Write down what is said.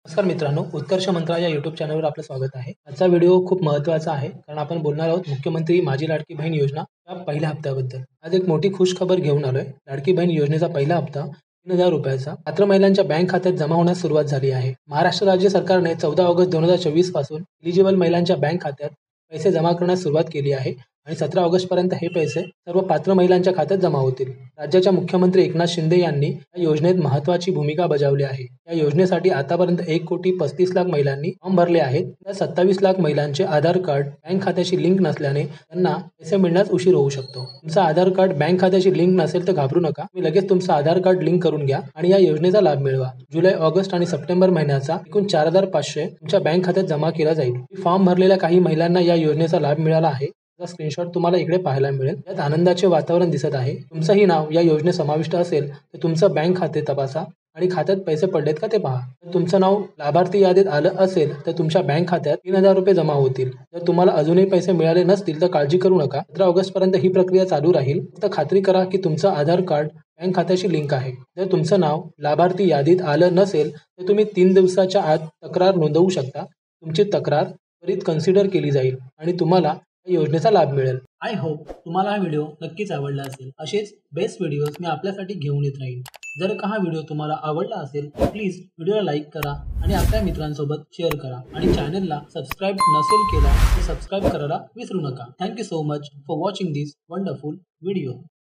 नमस्कार मित्रांनो, उत्कर्ष मंत्रा या यूट्यूब चॅनलवर आपलं स्वागत आहे। आजचा व्हिडिओ खूप महत्त्वाचा आहे, कारण आपण बोलणार आहोत मुख्यमंत्री माझी लाडकी बहीण योजना या पहिल्या हप्त्याबद्दल। आज एक मोठी खुश खबर घेऊन आलोय। लाडकी बहीण योजनेचा पहिला हप्ता 3000 रुपयाचा पात्र महिलांच्या बँक खात्यात जमा होण्यास सुरुवात झाली आहे। महाराष्ट्र राज्य सरकारने 14 ऑगस्ट 2024 पासून एलिजिबल महिलांच्या बँक खात्यात पैसे जमा करण्यास सुरुवात केली आहे आणि 17 ऑगस्ट पर्यंत हे पैसे सर्व पात्र महिलांच्या खात्यात जमा होतील। राज्याच्या मुख्यमंत्री एकनाथ शिंदे यांनी या योजनेत महत्त्वाची भूमिका बजावली आहे। या योजनेसाठी आतापर्यंत 1,35,00,000 महिलांनी फॉर्म भरले आहेत। त्या 27 लाख महिलांचे आधार कार्ड बँक खात्याशी लिंक नसल्याने त्यांना पैसे मिळण्यास उशीर होऊ शकतो। तुमचा आधार कार्ड बँक खात्याशी लिंक नसेल तर घाबरू नका, तुम्ही लगेच तुमचं आधार कार्ड लिंक करून घ्या आणि या योजनेचा लाभ मिळवा। जुलै, ऑगस्ट आणि सप्टेंबर महिन्याचा एकूण 4,500 तुमच्या बँक खात्यात जमा केला जाईल। फॉर्म भरलेल्या काही महिलांना या योजनेचा लाभ मिळाला आहे। स्क्रीनशॉट तुम्हाला इकडे पाहायला मिळेल। यात आनंदाचे वातावरण दिसत आहे। तुमचंही नाव या योजनेत समाविष्ट असेल तर तुमचं बँक खाते तपासा आणि खात्यात पैसे पडलेत का ते पहा। जर तुमचं नाव लाभार्थी यादीत आलं असेल तर तुमच्या बँक खात्यात 3000 रुपये जमा होतील। जर तुम्हाला अजूनही पैसे मिळाले नसतील तर काळजी करू नका। 17 ऑगस्ट पर्यंत ही प्रक्रिया चालू राहील। फक्त खात्री करा की तुमचं आधार कार्ड बँक खात्याशी लिंक आहे। जर तुमचं नाव लाभार्थी यादीत आलं नसेल तर तुम्ही 3 दिवसाच्या आत तक्रार नोंदवू शकता। तुमची तक्रार त्वरित कन्सिडर केली जाईल आणि तुम्हाला या योजनेचा लाभ मिळेल। आय होप तुम्हाला हा व्हिडिओ नक्कीच आवडला असेल। असेच बेस्ट व्हिडिओज मी आपल्यासाठी घेऊन येत राहीन। जर का हा व्हिडिओ तुम्हाला आवडला असेल तर प्लीज व्हिडिओला लाईक करा आणि आपल्या मित्रांसोबत शेअर करा आणि चॅनलला सबस्क्राईब नसेल केला तर सबस्क्राईब करायला विसरू नका। Thank you so much for watching this wonderful video.